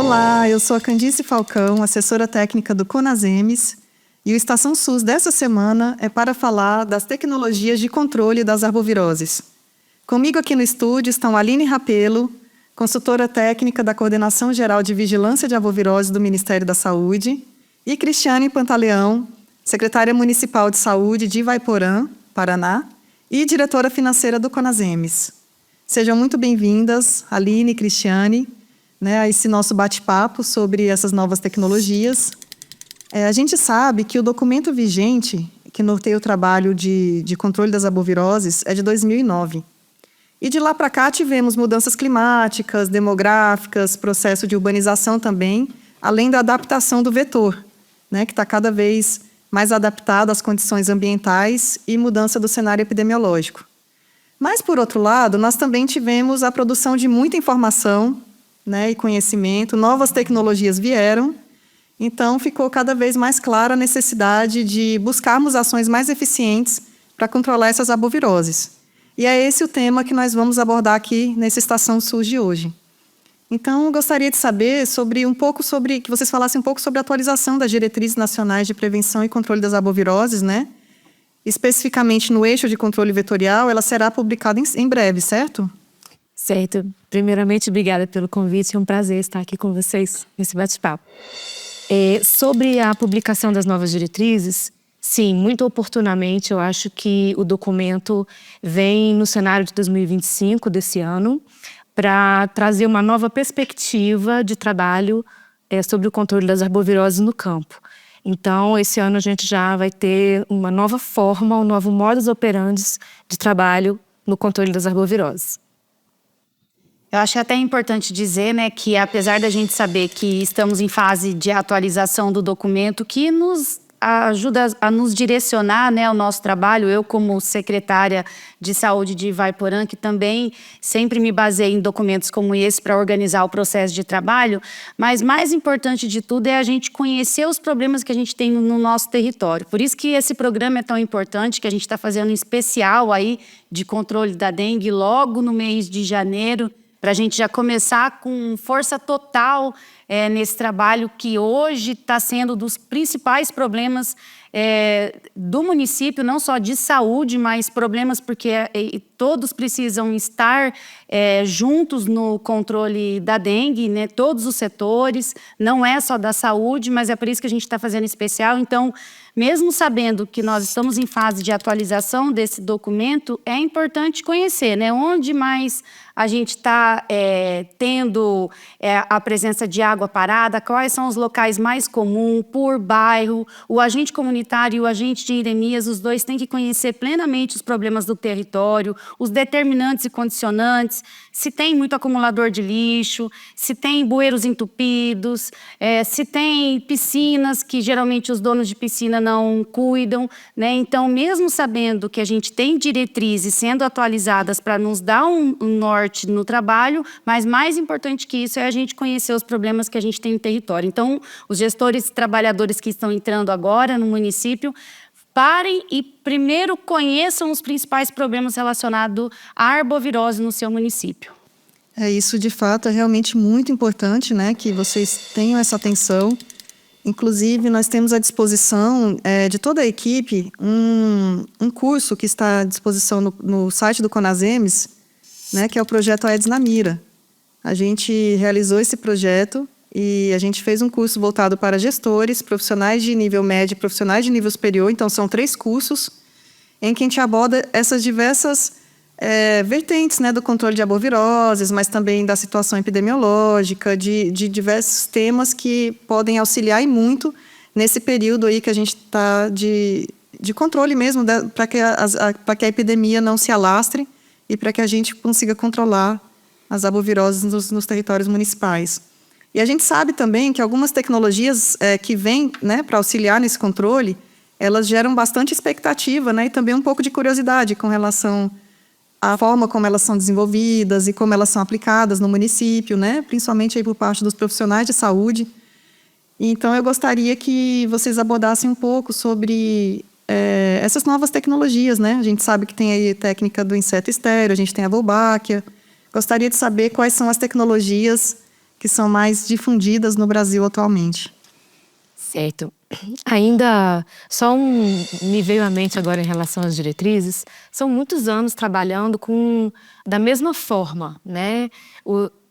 Olá, eu sou a Candice Falcão, assessora técnica do Conasems, e o Estação SUS dessa semana é para falar das tecnologias de controle das arboviroses. Comigo aqui no estúdio estão Aline Rapelo, consultora técnica da Coordenação Geral de Vigilância de Arbovirose do Ministério da Saúde, e Cristiane Pantaleão, secretária municipal de saúde de Ivaiporã, Paraná, e diretora financeira do Conasems. Sejam muito bem-vindas, Aline e Cristiane, a esse nosso bate-papo sobre essas novas tecnologias. A gente sabe que o documento vigente, que norteia o trabalho de controle das arboviroses, é de 2009. E de lá para cá tivemos mudanças climáticas, demográficas, processo de urbanização também, além da adaptação do vetor, que está cada vez mais adaptado às condições ambientais e mudança do cenário epidemiológico. Mas, por outro lado, nós também tivemos a produção de muita informação, e conhecimento, novas tecnologias vieram, então ficou cada vez mais clara a necessidade de buscarmos ações mais eficientes para controlar essas arboviroses. E é esse o tema que nós vamos abordar aqui nessa Estação SUS de hoje. Então, eu gostaria de saber que vocês falassem um pouco sobre a atualização das diretrizes nacionais de prevenção e controle das arboviroses, especificamente no eixo de controle vetorial, ela será publicada em breve, certo? Certo. Primeiramente, obrigada pelo convite. É um prazer estar aqui com vocês nesse bate-papo. Sobre a publicação das novas diretrizes, sim, muito oportunamente, eu acho que o documento vem no cenário de 2025 desse ano para trazer uma nova perspectiva de trabalho sobre o controle das arboviroses no campo. Então, esse ano a gente já vai ter uma nova forma, um novo modus operandi de trabalho no controle das arboviroses. Eu acho até importante dizer, que apesar da gente saber que estamos em fase de atualização do documento, que nos ajuda a nos direcionar, o nosso trabalho, eu como secretária de saúde de Ivaiporã, que também sempre me baseei em documentos como esse para organizar o processo de trabalho, mas mais importante de tudo é a gente conhecer os problemas que a gente tem no nosso território. Por isso que esse programa é tão importante, que a gente está fazendo um especial aí de controle da dengue logo no mês de janeiro, para a gente já começar com força total nesse trabalho que hoje está sendo dos principais problemas do município, não só de saúde, mas problemas porque todos precisam estar juntos no controle da dengue, todos os setores, não é só da saúde, mas é por isso que a gente está fazendo especial. Então, mesmo sabendo que nós estamos em fase de atualização desse documento, é importante conhecer, onde mais a gente está tendo a presença de água parada, quais são os locais mais comuns por bairro. O agente comunitário e o agente de endemias, os dois têm que conhecer plenamente os problemas do território, os determinantes e condicionantes, se tem muito acumulador de lixo, se tem bueiros entupidos, se tem piscinas que geralmente os donos de piscina não cuidam, Então, mesmo sabendo que a gente tem diretrizes sendo atualizadas para nos dar um norte no trabalho, mas mais importante que isso é a gente conhecer os problemas que a gente tem no território. Então, os gestores e trabalhadores que estão entrando agora no município, parem e primeiro conheçam os principais problemas relacionados à arbovirose no seu município. Isso, de fato, é realmente muito importante, que vocês tenham essa atenção. Inclusive, nós temos à disposição de toda a equipe um curso que está à disposição no site do Conasems, que é o projeto Aedes na Mira. A gente realizou esse projeto e a gente fez um curso voltado para gestores, profissionais de nível médio e profissionais de nível superior. Então, são 3 cursos em que a gente aborda essas diversas vertentes do controle de arboviroses, mas também da situação epidemiológica, de diversos temas que podem auxiliar e muito nesse período aí que a gente está de controle mesmo, para que a epidemia não se alastre e para que a gente consiga controlar as arboviroses nos territórios municipais. E a gente sabe também que algumas tecnologias que vêm para auxiliar nesse controle, elas geram bastante expectativa e também um pouco de curiosidade com relação à forma como elas são desenvolvidas e como elas são aplicadas no município, principalmente aí por parte dos profissionais de saúde. Então, eu gostaria que vocês abordassem um pouco sobre essas novas tecnologias, A gente sabe que tem aí a técnica do inseto estéreo, a gente tem a Wolbachia. Gostaria de saber quais são as tecnologias que são mais difundidas no Brasil atualmente? Certo. Ainda só me veio à mente agora em relação às diretrizes, são muitos anos trabalhando da mesma forma, né?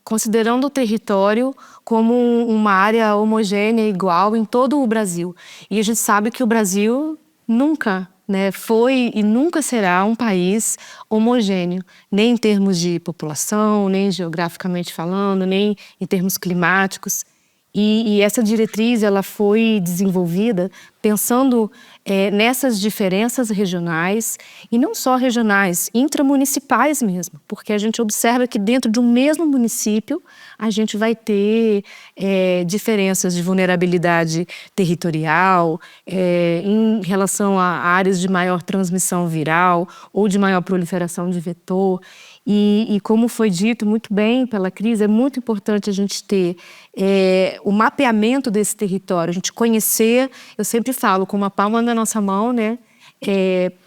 Considerando o território como uma área homogênea, igual em todo o Brasil. E a gente sabe que o Brasil nunca, né, foi e nunca será um país homogêneo, nem em termos de população, nem geograficamente falando, nem em termos climáticos. E essa diretriz ela foi desenvolvida pensando nessas diferenças regionais, e não só regionais, intramunicipais mesmo, porque a gente observa que dentro de um mesmo município a gente vai ter diferenças de vulnerabilidade territorial, em relação a áreas de maior transmissão viral ou de maior proliferação de vetor. E como foi dito muito bem pela Cris, é muito importante a gente ter o mapeamento desse território, a gente conhecer, eu sempre falo, com uma palma na nossa mão, né,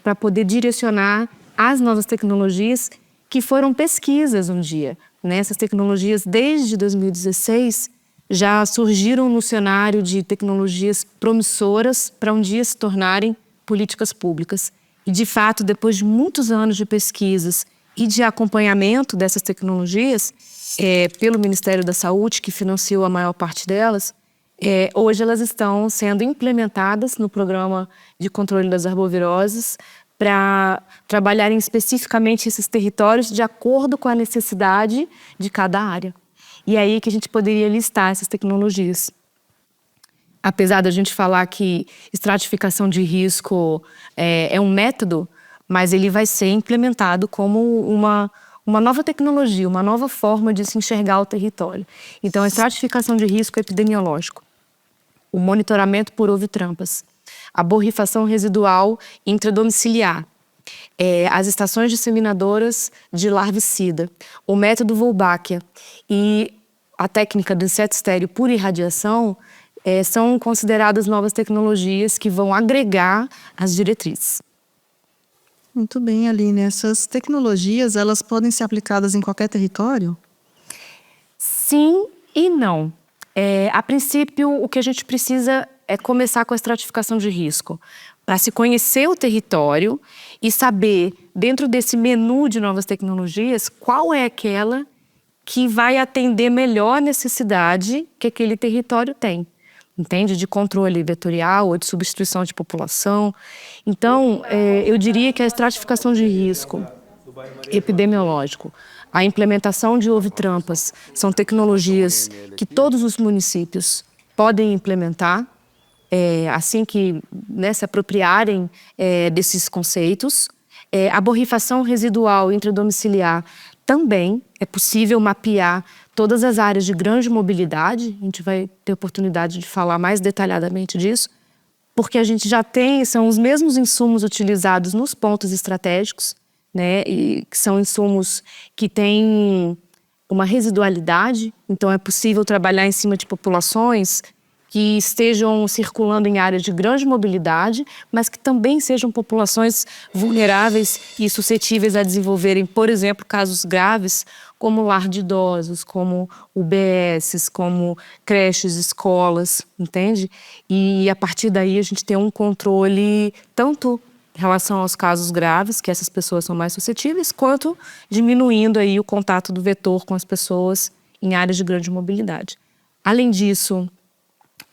para poder direcionar as novas tecnologias que foram pesquisas um dia. Né? Essas tecnologias, desde 2016, já surgiram no cenário de tecnologias promissoras para um dia se tornarem políticas públicas. E, de fato, depois de muitos anos de pesquisas e de acompanhamento dessas tecnologias, pelo Ministério da Saúde, que financiou a maior parte delas, hoje elas estão sendo implementadas no Programa de Controle das Arboviroses para trabalharem especificamente esses territórios de acordo com a necessidade de cada área. E aí que a gente poderia listar essas tecnologias. Apesar da gente falar que estratificação de risco é um método, mas ele vai ser implementado como uma nova tecnologia, uma nova forma de se enxergar o território. Então, a estratificação de risco epidemiológico, o monitoramento por ovitrampas, a borrifação residual intradomiciliar, as estações disseminadoras de larvicida, o método Wolbachia e a técnica do inseto estéreo por irradiação são consideradas novas tecnologias que vão agregar as diretrizes. Muito bem, Aline. Essas tecnologias, elas podem ser aplicadas em qualquer território? Sim e não. A princípio, o que a gente precisa é começar com a estratificação de risco, para se conhecer o território e saber, dentro desse menu de novas tecnologias, qual é aquela que vai atender melhor a necessidade que aquele território tem. Entende? De controle vetorial ou de substituição de população. Então, eu diria que a estratificação de risco epidemiológico, a implementação de ovitrampas, são tecnologias que todos os municípios podem implementar, assim que se apropriarem desses conceitos. A borrifação residual intradomiciliar também é possível mapear todas as áreas de grande mobilidade. A gente vai ter oportunidade de falar mais detalhadamente disso, porque a gente já são os mesmos insumos utilizados nos pontos estratégicos, né? E que são insumos que têm uma residualidade, então é possível trabalhar em cima de populações que estejam circulando em áreas de grande mobilidade, mas que também sejam populações vulneráveis e suscetíveis a desenvolverem, por exemplo, casos graves, como lar de idosos, como UBSs, como creches, escolas, entende? E a partir daí a gente tem um controle tanto em relação aos casos graves, que essas pessoas são mais suscetíveis, quanto diminuindo aí o contato do vetor com as pessoas em áreas de grande mobilidade. Além disso,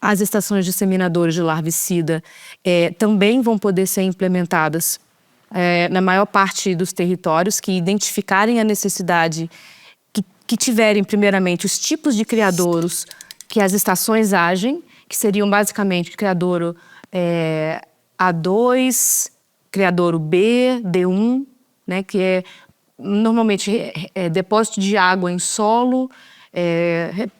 as estações disseminadoras de larvicida também vão poder ser implementadas na maior parte dos territórios que identificarem a necessidade, que tiverem primeiramente os tipos de criadouros que as estações agem, que seriam basicamente criadouro A2, criadouro B, D1, né, que normalmente depósito de água em solo,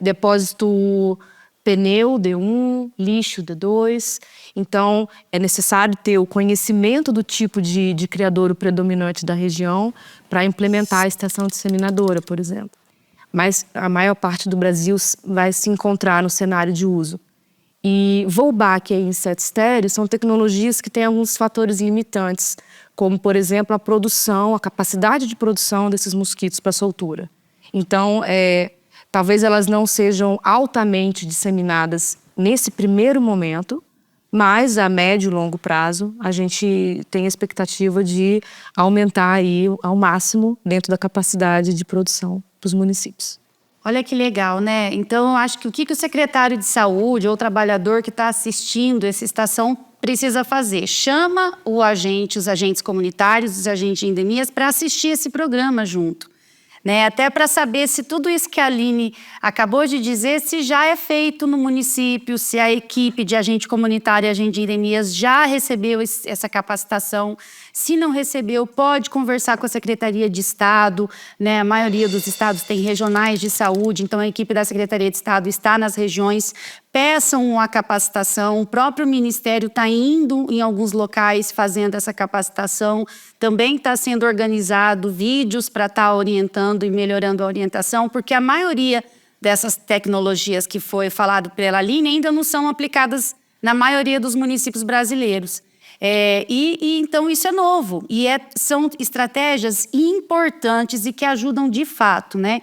depósito pneu, D1, lixo, D2. Então, é necessário ter o conhecimento do tipo de criadouro predominante da região para implementar a estação disseminadora, por exemplo. Mas a maior parte do Brasil vai se encontrar no cenário de uso. E Wolbachia e inseto estéreo são tecnologias que têm alguns fatores limitantes, como, por exemplo, a produção, a capacidade de produção desses mosquitos para soltura. Então, Talvez elas não sejam altamente disseminadas nesse primeiro momento, mas a médio e longo prazo a gente tem a expectativa de aumentar aí ao máximo dentro da capacidade de produção para os municípios. Olha que legal, né? Então, eu acho que o que o secretário de saúde ou o trabalhador que está assistindo essa estação precisa fazer? Chama os agentes comunitários, os agentes de endemias, para assistir esse programa junto. Né? Até para saber se tudo isso que a Aline acabou de dizer, se já é feito no município, se a equipe de agente comunitário e agente de endemias já recebeu essa capacitação. Se não recebeu, pode conversar com a Secretaria de Estado, né? A maioria dos estados tem regionais de saúde, então a equipe da Secretaria de Estado está nas regiões, peçam a capacitação, o próprio Ministério está indo em alguns locais fazendo essa capacitação, também está sendo organizado vídeos para estar orientando e melhorando a orientação, porque a maioria dessas tecnologias que foi falado pela Aline ainda não são aplicadas na maioria dos municípios brasileiros. Então isso é novo e são estratégias importantes e que ajudam de fato, né?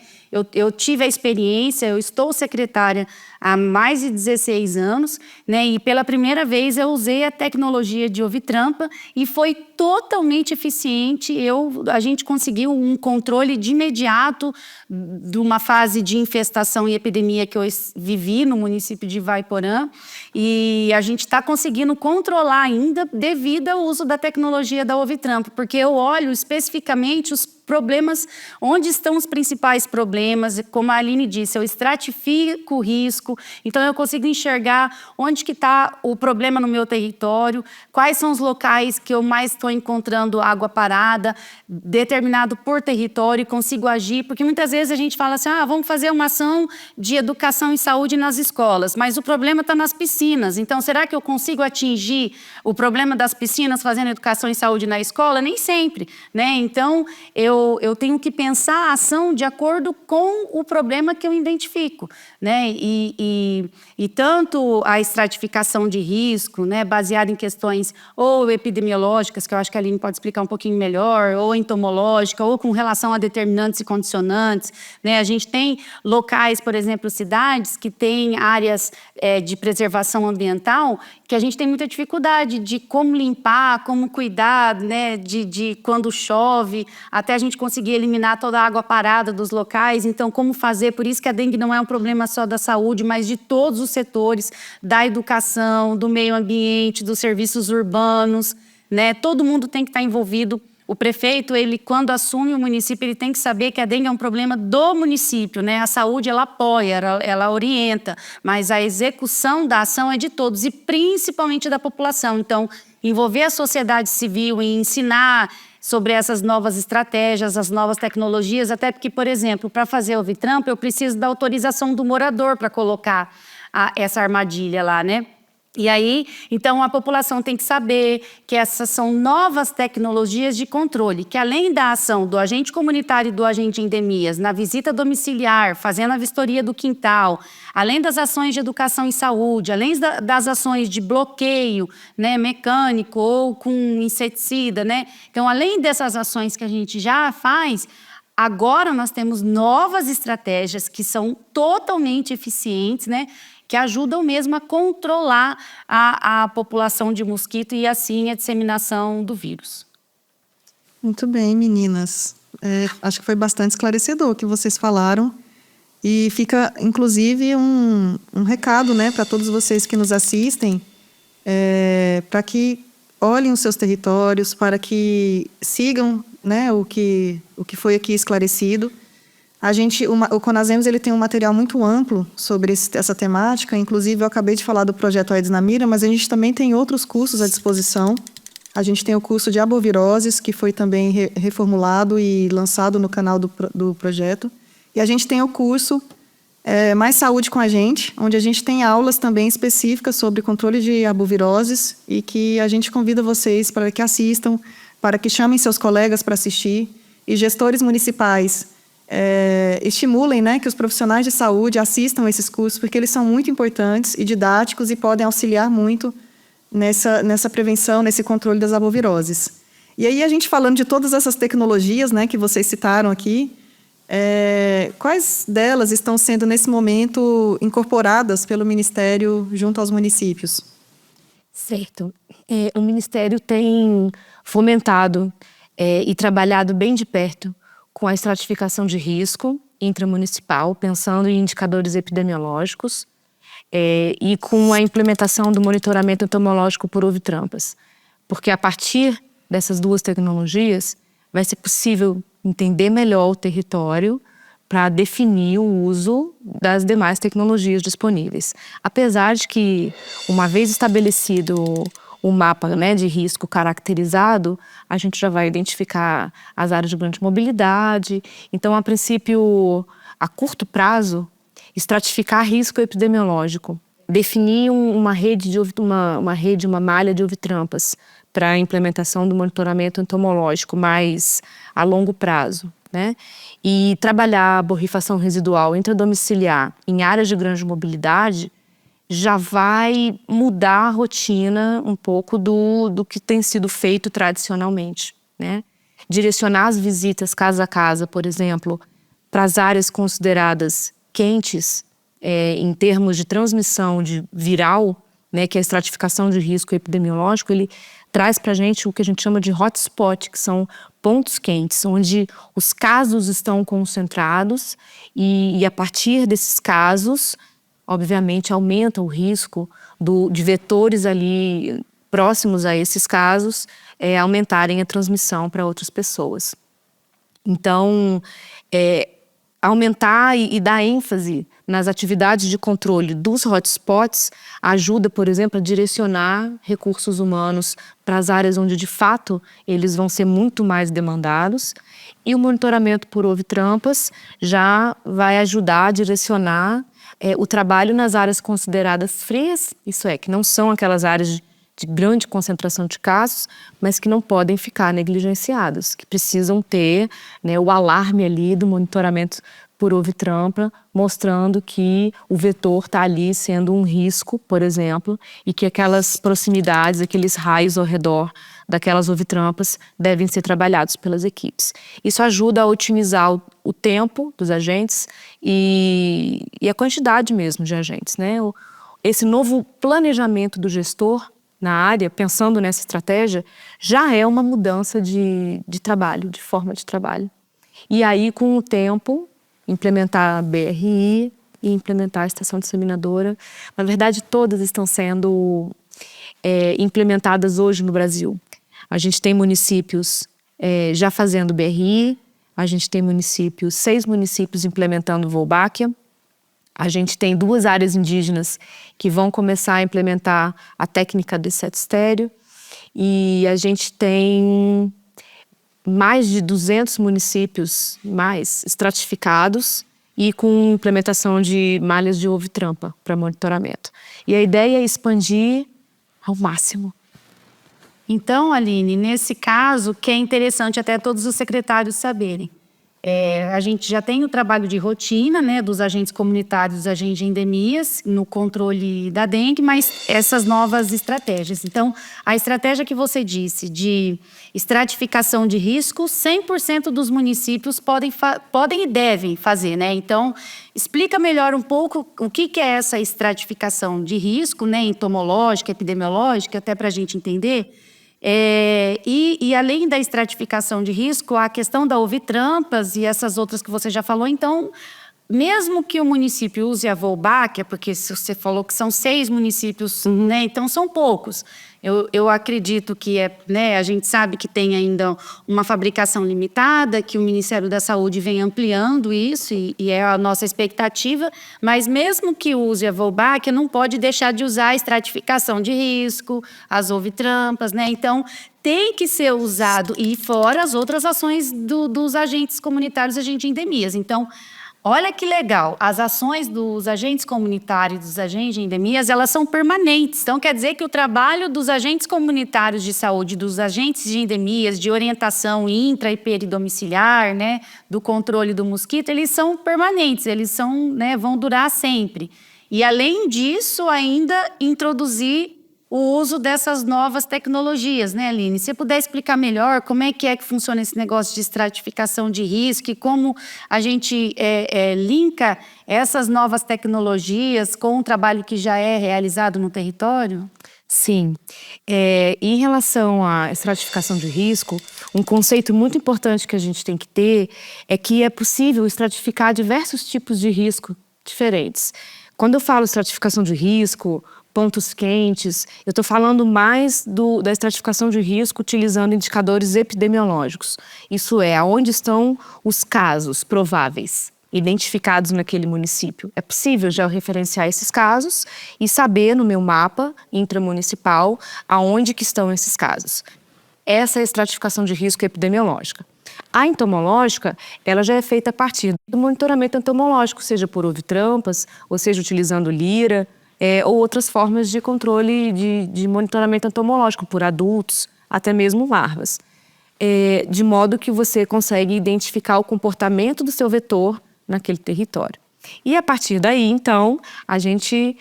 Eu tive a experiência, eu estou secretária há mais de 16 anos, né? E pela primeira vez eu usei a tecnologia de Ovitrampa e foi totalmente eficiente. A gente conseguiu um controle de imediato de uma fase de infestação e epidemia que eu vivi no município de Ivaiporã. E a gente está conseguindo controlar ainda devido ao uso da tecnologia da Ovitrampa, porque eu olho especificamente os problemas, onde estão os principais problemas, como a Aline disse, eu estratifico o risco, então eu consigo enxergar onde que está o problema no meu território, quais são os locais que eu mais estou encontrando água parada, determinado por território, e consigo agir, porque muitas vezes a gente fala assim, vamos fazer uma ação de educação e saúde nas escolas, mas o problema está nas piscinas, então será que eu consigo atingir o problema das piscinas fazendo educação e saúde na escola? Nem sempre, né? Então, eu tenho que pensar a ação de acordo com o problema que eu identifico, né? E tanto a estratificação de risco, né, baseada em questões ou epidemiológicas, que eu acho que a Aline pode explicar um pouquinho melhor, ou entomológica, ou com relação a determinantes e condicionantes, né? A gente tem locais, por exemplo, cidades que têm áreas de preservação ambiental que a gente tem muita dificuldade de como limpar, como cuidar, né, de quando chove, até a gente conseguir eliminar toda a água parada dos locais. Então, como fazer? Por isso que a dengue não é um problema só da saúde, mas de todos os setores, da educação, do meio ambiente, dos serviços urbanos, né? Todo mundo tem que estar envolvido. O prefeito, ele, quando assume o município, ele tem que saber que a dengue é um problema do município, né? A saúde, ela apoia, ela orienta, mas a execução da ação é de todos, e principalmente da população. Então, envolver a sociedade civil e ensinar sobre essas novas estratégias, as novas tecnologias, até porque, por exemplo, para fazer o Ovitrampa, eu preciso da autorização do morador para colocar essa armadilha lá, né? E aí, então, a população tem que saber que essas são novas tecnologias de controle, que além da ação do agente comunitário e do agente de endemias, na visita domiciliar, fazendo a vistoria do quintal, além das ações de educação e saúde, além das ações de bloqueio, né, mecânico ou com inseticida, né? Então, além dessas ações que a gente já faz, agora nós temos novas estratégias que são totalmente eficientes, né? Que ajudam mesmo a controlar a população de mosquito e, assim, a disseminação do vírus. Muito bem, meninas. Acho que foi bastante esclarecedor o que vocês falaram. E fica, inclusive, um recado, né, para todos vocês que nos assistem, para que olhem os seus territórios, para que sigam, né, o que foi aqui esclarecido. O Conazems, ele tem um material muito amplo sobre essa temática, inclusive eu acabei de falar do projeto Aedes na Mira, mas a gente também tem outros cursos à disposição. A gente tem o curso de arboviroses, que foi também reformulado e lançado no canal do projeto. E a gente tem o curso Mais Saúde com a Gente, onde a gente tem aulas também específicas sobre controle de arboviroses e que a gente convida vocês para que assistam, para que chamem seus colegas para assistir, e gestores municipais estimulem, né, que os profissionais de saúde assistam esses cursos, porque eles são muito importantes e didáticos e podem auxiliar muito nessa prevenção, nesse controle das arboviroses. E aí, a gente falando de todas essas tecnologias, né, que vocês citaram aqui, Quais delas estão sendo, nesse momento, incorporadas pelo Ministério junto aos municípios? Certo. O Ministério tem fomentado e trabalhado bem de perto com a estratificação de risco intramunicipal, pensando em indicadores epidemiológicos, e com a implementação do monitoramento entomológico por ouvitrampas. Porque a partir dessas duas tecnologias vai ser possível entender melhor o território para definir o uso das demais tecnologias disponíveis. Apesar de que, uma vez estabelecido o mapa, né, de risco caracterizado, a gente já vai identificar as áreas de grande mobilidade. Então, a princípio, a curto prazo, estratificar risco epidemiológico, definir uma malha de ouvitrampas para a implementação do monitoramento entomológico mais a longo prazo, né? E trabalhar a borrifação residual intradomiciliar em áreas de grande mobilidade já vai mudar a rotina um pouco do que tem sido feito tradicionalmente, né? Direcionar as visitas casa a casa, por exemplo, para as áreas consideradas quentes, em termos de transmissão viral, né, que é a estratificação de risco epidemiológico, ele traz para a gente o que a gente chama de hotspot, que são pontos quentes, onde os casos estão concentrados e a partir desses casos, obviamente, aumenta o risco de vetores ali próximos a esses casos aumentarem a transmissão para outras pessoas. Então, aumentar e dar ênfase nas atividades de controle dos hotspots ajuda, por exemplo, a direcionar recursos humanos para as áreas onde, de fato, eles vão ser muito mais demandados. E o monitoramento por ouvitrampas já vai ajudar a direcionar o trabalho nas áreas consideradas frias, isso é, que não são aquelas áreas de grande concentração de casos, mas que não podem ficar negligenciadas, que precisam ter, né, o alarme ali do monitoramento por ouvitrampa, mostrando que o vetor está ali sendo um risco, por exemplo, e que aquelas proximidades, aqueles raios ao redor daquelas ouvitrampas devem ser trabalhados pelas equipes. Isso ajuda a otimizar o tempo dos agentes e a quantidade mesmo de agentes, né? Esse novo planejamento do gestor na área, pensando nessa estratégia, já é uma mudança de trabalho, de forma de trabalho. E aí, com o tempo, implementar a BRI e implementar a estação disseminadora. Na verdade, todas estão sendo implementadas hoje no Brasil. A gente tem municípios já fazendo BRI, a gente tem 6 municípios implementando Wolbachia. A gente tem 2 áreas indígenas que vão começar a implementar a técnica de set estéreo. E a gente tem mais de 200 municípios mais estratificados e com implementação de malhas de ouvitrampa para monitoramento. E a ideia é expandir ao máximo. Então, Aline, nesse caso, que é interessante até todos os secretários saberem, a gente já tem o trabalho de rotina, né, dos agentes comunitários, dos agentes de endemias, no controle da dengue, mas essas novas estratégias. Então, a estratégia que você disse de estratificação de risco, 100% dos municípios podem e devem fazer, né? Então, explica melhor um pouco o que é essa estratificação de risco, né, entomológica, epidemiológica, até para a gente entender. E além da estratificação de risco, a questão da ouvitrampas e essas outras que você já falou. Então, mesmo que o município use a Wolbachia, porque você falou que são 6 municípios, né, então são poucos. Eu acredito que né, a gente sabe que tem ainda uma fabricação limitada, que o Ministério da Saúde vem ampliando isso e é a nossa expectativa, mas mesmo que use a Wolbachia, não pode deixar de usar a estratificação de risco, as ouvitrampas, né? Então, tem que ser usado, e fora as outras ações dos agentes comunitários e agentes de endemias. Então, olha que legal, as ações dos agentes comunitários, dos agentes de endemias, elas são permanentes. Então, quer dizer que o trabalho dos agentes comunitários de saúde, dos agentes de endemias, de orientação intra e peridomiciliar, né, do controle do mosquito, eles são permanentes, eles são, né, vão durar sempre. E, além disso, ainda introduzir o uso dessas novas tecnologias, né, Aline? Se você puder explicar melhor como é que funciona esse negócio de estratificação de risco e como a gente linka essas novas tecnologias com o trabalho que já é realizado no território? Sim. Em relação à estratificação de risco, um conceito muito importante que a gente tem que ter é que é possível estratificar diversos tipos de risco diferentes. Quando eu falo estratificação de risco, pontos quentes, eu estou falando mais da estratificação de risco utilizando indicadores epidemiológicos. Isso é, aonde estão os casos prováveis identificados naquele município. É possível já referenciar esses casos e saber no meu mapa intramunicipal aonde que estão esses casos. Essa é a estratificação de risco epidemiológica. A entomológica, ela já é feita a partir do monitoramento entomológico, seja por ovitrampas, ou seja utilizando lira, ou outras formas de controle de monitoramento entomológico por adultos, até mesmo larvas. De modo que você consegue identificar o comportamento do seu vetor naquele território. E a partir daí, então, a gente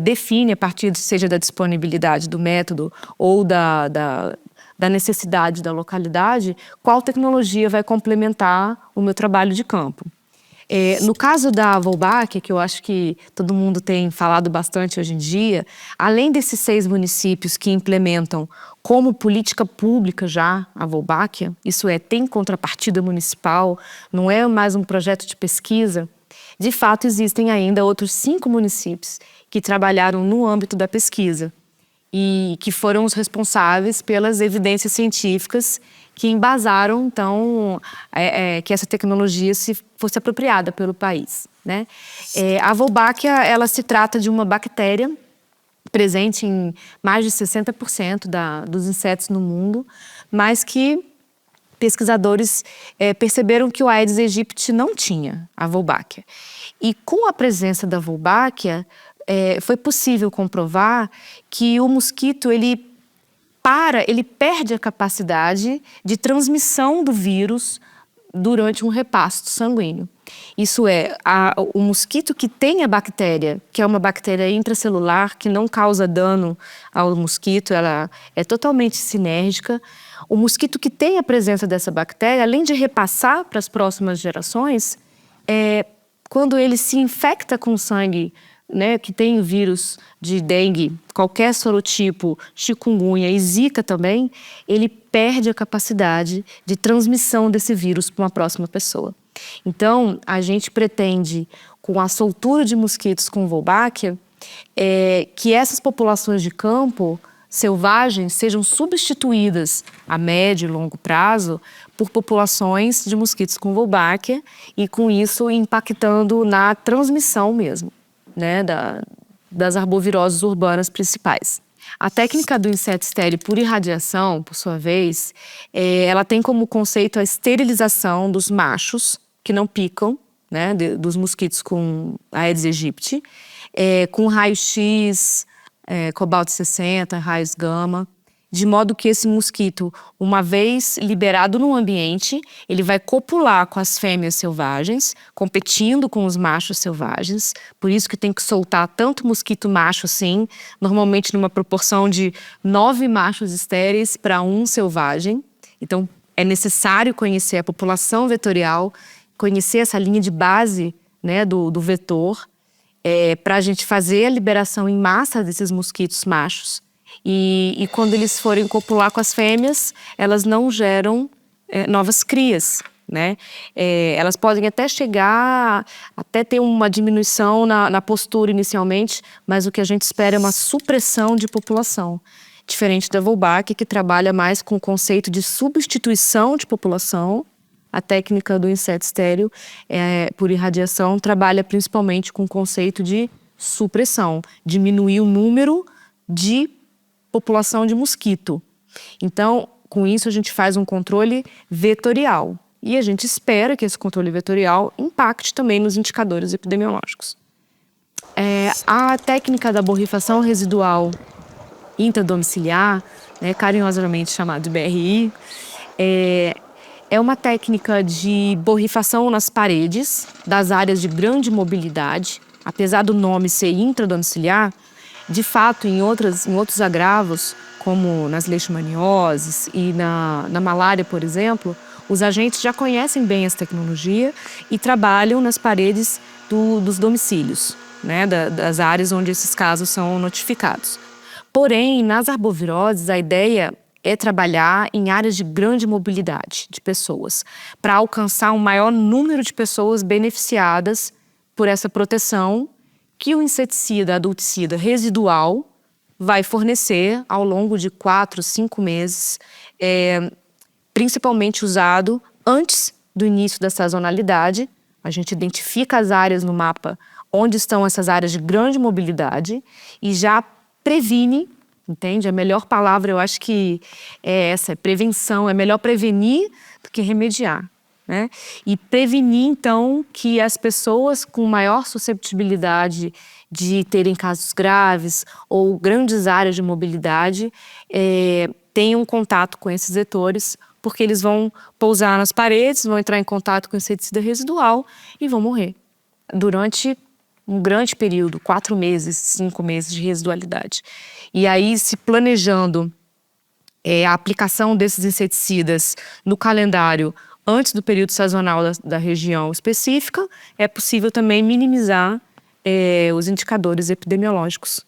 define, a partir seja da disponibilidade do método ou da necessidade da localidade, qual tecnologia vai complementar o meu trabalho de campo. No caso da Wolbachia, que eu acho que todo mundo tem falado bastante hoje em dia, além desses 6 municípios que implementam como política pública já a Wolbachia, isso é, tem contrapartida municipal, não é mais um projeto de pesquisa, de fato existem ainda outros 5 municípios que trabalharam no âmbito da pesquisa e que foram os responsáveis pelas evidências científicas que embasaram, então, que essa tecnologia fosse apropriada pelo país, né? A Wolbachia, ela se trata de uma bactéria presente em mais de 60% dos insetos no mundo, mas que pesquisadores perceberam que o Aedes aegypti não tinha a Wolbachia. E com a presença da Wolbachia, foi possível comprovar que o mosquito, ele perde a capacidade de transmissão do vírus durante um repasto sanguíneo. Isso é, o mosquito que tem a bactéria, que é uma bactéria intracelular, que não causa dano ao mosquito, ela é totalmente sinérgica. O mosquito que tem a presença dessa bactéria, além de repassar para as próximas gerações, quando ele se infecta com sangue, né, que tem o vírus de dengue, qualquer sorotipo, chikungunya e zika também, ele perde a capacidade de transmissão desse vírus para uma próxima pessoa. Então, a gente pretende, com a soltura de mosquitos com Wolbachia, que essas populações de campo selvagens sejam substituídas a médio e longo prazo por populações de mosquitos com Wolbachia e, com isso, impactando na transmissão mesmo, né, das arboviroses urbanas principais. A técnica do inseto estéril por irradiação, por sua vez, ela tem como conceito a esterilização dos machos que não picam, né, dos mosquitos com Aedes aegypti, com raio-x, cobalto 60, raios gama, de modo que esse mosquito, uma vez liberado no ambiente, ele vai copular com as fêmeas selvagens, competindo com os machos selvagens. Por isso que tem que soltar tanto mosquito macho assim, normalmente numa proporção de 9 machos estéreis para 1 selvagem. Então, é necessário conhecer a população vetorial, conhecer essa linha de base, né, do vetor, para a gente fazer a liberação em massa desses mosquitos machos. E quando eles forem copular com as fêmeas, elas não geram novas crias, né? Elas podem até chegar, até ter uma diminuição na postura inicialmente, mas o que a gente espera é uma supressão de população. Diferente da Wolbachia, que trabalha mais com o conceito de substituição de população. A técnica do inseto estéril, por irradiação, trabalha principalmente com o conceito de supressão, diminuir o número de população de mosquito. Então, com isso, a gente faz um controle vetorial. E a gente espera que esse controle vetorial impacte também nos indicadores epidemiológicos. A técnica da borrifação residual intradomiciliar, né, carinhosamente chamada de BRI, é uma técnica de borrifação nas paredes das áreas de grande mobilidade. Apesar do nome ser intradomiciliar, De fato, em outros agravos, como nas leishmanioses e na malária, por exemplo, os agentes já conhecem bem essa tecnologia e trabalham nas paredes dos domicílios, né, das áreas onde esses casos são notificados. Porém, nas arboviroses, a ideia é trabalhar em áreas de grande mobilidade de pessoas, para alcançar um maior número de pessoas beneficiadas por essa proteção que o inseticida adulticida residual vai fornecer ao longo de 4, 5 meses, principalmente usado antes do início da sazonalidade. A gente identifica as áreas no mapa onde estão essas áreas de grande mobilidade e já previne, entende? A melhor palavra, eu acho que é essa, é prevenção. É melhor prevenir do que remediar, né? E prevenir, então, que as pessoas com maior susceptibilidade de terem casos graves ou grandes áreas de mobilidade tenham contato com esses vetores, porque eles vão pousar nas paredes, vão entrar em contato com o inseticida residual e vão morrer durante um grande período, 4 meses, 5 meses de residualidade. E aí, se planejando a aplicação desses inseticidas no calendário antes do período sazonal da região específica, é possível também minimizar os indicadores epidemiológicos,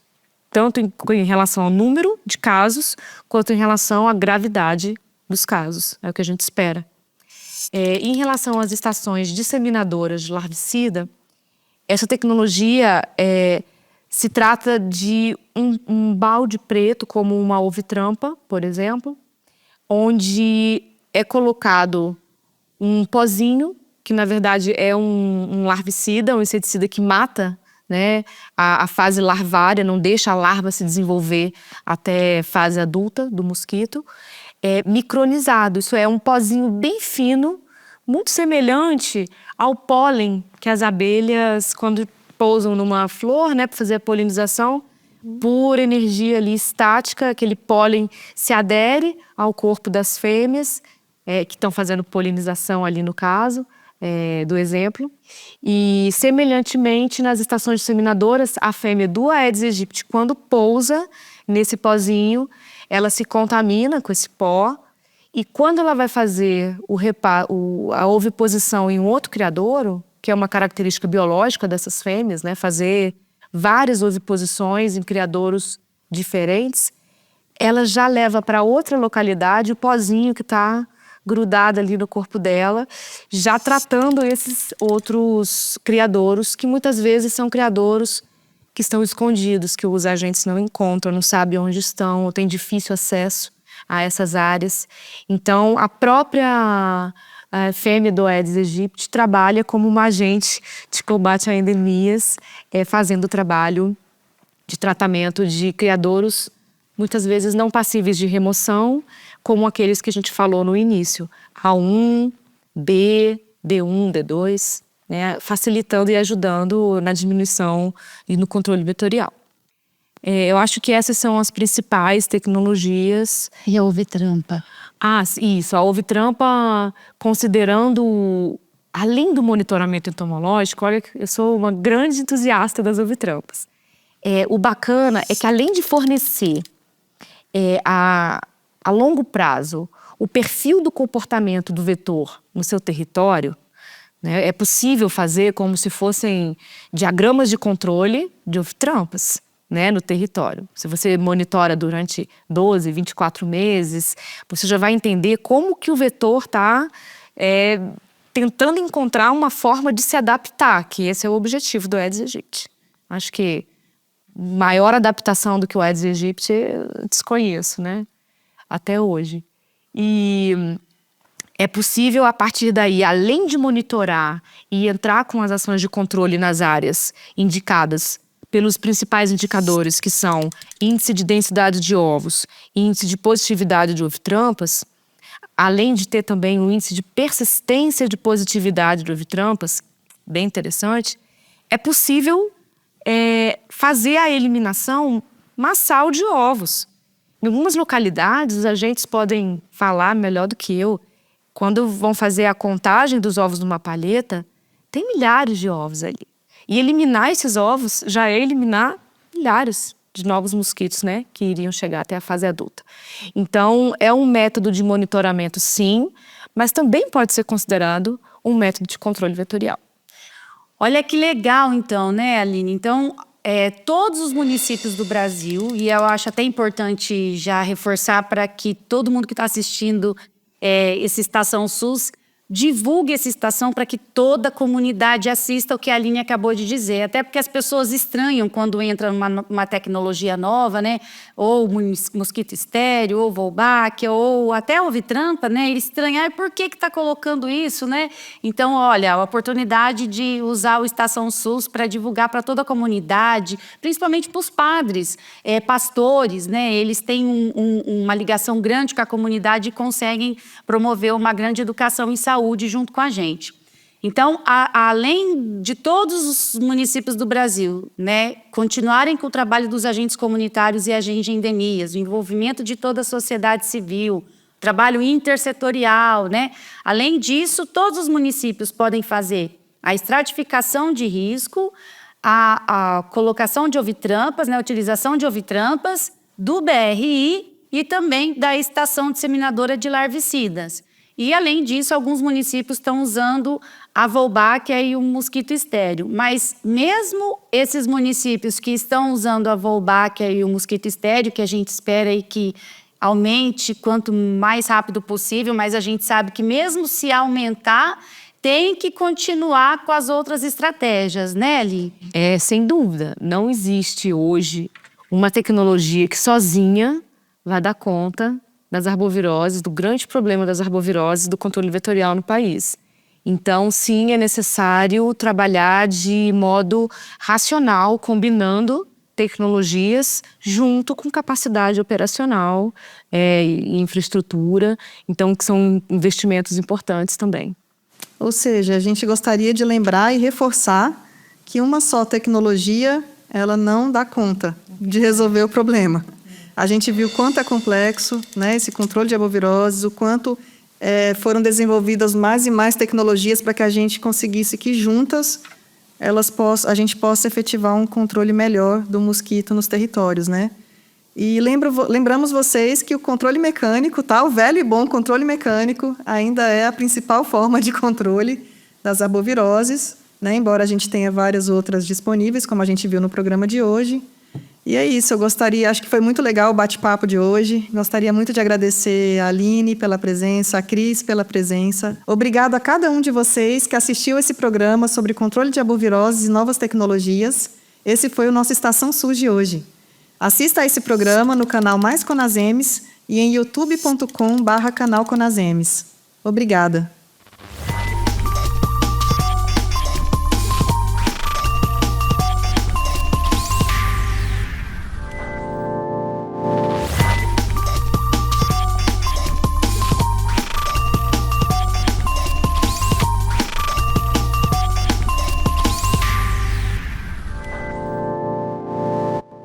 tanto em relação ao número de casos, quanto em relação à gravidade dos casos. É o que a gente espera. Em relação às estações disseminadoras de larvicida, essa tecnologia se trata de um balde preto, como uma ovitrampa, por exemplo, onde é colocado um pozinho, que na verdade é um larvicida, um inseticida que mata, né, a fase larvária, não deixa a larva se desenvolver até a fase adulta do mosquito. Micronizado, isso é um pozinho bem fino, muito semelhante ao pólen que as abelhas, quando pousam numa flor, né, para fazer a polinização, por energia ali estática, aquele pólen se adere ao corpo das fêmeas, que estão fazendo polinização ali no caso do exemplo. E, semelhantemente, nas estações disseminadoras, a fêmea do Aedes aegypti, quando pousa nesse pozinho, ela se contamina com esse pó, e quando ela vai fazer a oviposição em um outro criadouro, que é uma característica biológica dessas fêmeas, né, fazer várias oviposições em criadouros diferentes, ela já leva para outra localidade o pozinho que está grudado ali no corpo dela, já tratando esses outros criadouros, que muitas vezes são criadouros que estão escondidos, que os agentes não encontram, não sabem onde estão, ou têm difícil acesso a essas áreas. Então, a própria fêmea do Aedes aegypti trabalha como uma agente de combate a endemias, fazendo o trabalho de tratamento de criadouros, muitas vezes não passíveis de remoção, como aqueles que a gente falou no início, A1, B, D1, D2, né, facilitando e ajudando na diminuição e no controle vetorial. Eu acho que essas são as principais tecnologias. E a ovitrampa? Isso. A ovitrampa, considerando, além do monitoramento entomológico, olha, eu sou uma grande entusiasta das ovitrampas. O bacana é que, além de fornecer a longo prazo o perfil do comportamento do vetor no seu território, né, é possível fazer como se fossem diagramas de controle de ovitrampas, né, no território. Se você monitora durante 12, 24 meses, você já vai entender como que o vetor está tentando encontrar uma forma de se adaptar, que esse é o objetivo do Aedes aegypti. Acho que maior adaptação do que o Aedes aegypti eu desconheço, né, até hoje. E é possível, a partir daí, além de monitorar e entrar com as ações de controle nas áreas indicadas pelos principais indicadores, que são índice de densidade de ovos e índice de positividade de ovitrampas, além de ter também o índice de persistência de positividade de ovitrampas, bem interessante, é possível fazer a eliminação massal de ovos. Em algumas localidades, os agentes podem falar melhor do que eu. Quando vão fazer a contagem dos ovos numa palheta, tem milhares de ovos ali. E eliminar esses ovos já é eliminar milhares de novos mosquitos, né, que iriam chegar até a fase adulta. Então, é um método de monitoramento, sim, mas também pode ser considerado um método de controle vetorial. Olha que legal, então, né, Aline? Então, todos os municípios do Brasil, e eu acho até importante já reforçar para que todo mundo que está assistindo essa Estação SUS divulgue essa estação para que toda a comunidade assista o que a Aline acabou de dizer. Até porque as pessoas estranham quando entra uma tecnologia nova, né? Ou mosquito estéreo, ou Wolbachia, ou até Ovitrampa, né? Eles estranham, por que está colocando isso, né? Então, olha, a oportunidade de usar o Estação SUS para divulgar para toda a comunidade, principalmente para os padres, pastores, né? Eles têm uma ligação grande com a comunidade e conseguem promover uma grande educação em saúde junto com a gente. Então, além de todos os municípios do Brasil, né, continuarem com o trabalho dos agentes comunitários e agentes de endemias, o envolvimento de toda a sociedade civil, trabalho intersetorial, né? Além disso, todos os municípios podem fazer a estratificação de risco, a colocação de ovitrampas, né, a utilização de ovitrampas, do BRI e também da estação disseminadora de larvicidas. E, além disso, alguns municípios estão usando a Wolbachia e o mosquito estéreo. Mas, mesmo esses municípios que estão usando a Wolbachia e o mosquito estéreo, que a gente espera aí que aumente quanto mais rápido possível, mas a gente sabe que, mesmo se aumentar, tem que continuar com as outras estratégias, né, Li? Sem dúvida. Não existe hoje uma tecnologia que sozinha vai dar conta das arboviroses, do grande problema das arboviroses, do controle vetorial no país. Então, sim, é necessário trabalhar de modo racional, combinando tecnologias junto com capacidade operacional e infraestrutura, então, que são investimentos importantes também. Ou seja, a gente gostaria de lembrar e reforçar que uma só tecnologia, ela não dá conta de resolver o problema. A gente viu quanto é complexo, né, esse controle de arboviroses, o quanto foram desenvolvidas mais e mais tecnologias para que a gente conseguisse que juntas a gente possa efetivar um controle melhor do mosquito nos territórios, né? E lembramos vocês que o controle mecânico, tá? O velho e bom controle mecânico ainda é a principal forma de controle das arboviroses, né? Embora a gente tenha várias outras disponíveis, como a gente viu no programa de hoje. E é isso, acho que foi muito legal o bate-papo de hoje. Gostaria muito de agradecer a Aline pela presença, a Cris pela presença. Obrigado a cada um de vocês que assistiu esse programa sobre controle de arboviroses e novas tecnologias. Esse foi o nosso Estação SUS de hoje. Assista a esse programa no canal Mais Conasems e em youtube.com/canal Conasems. Obrigada.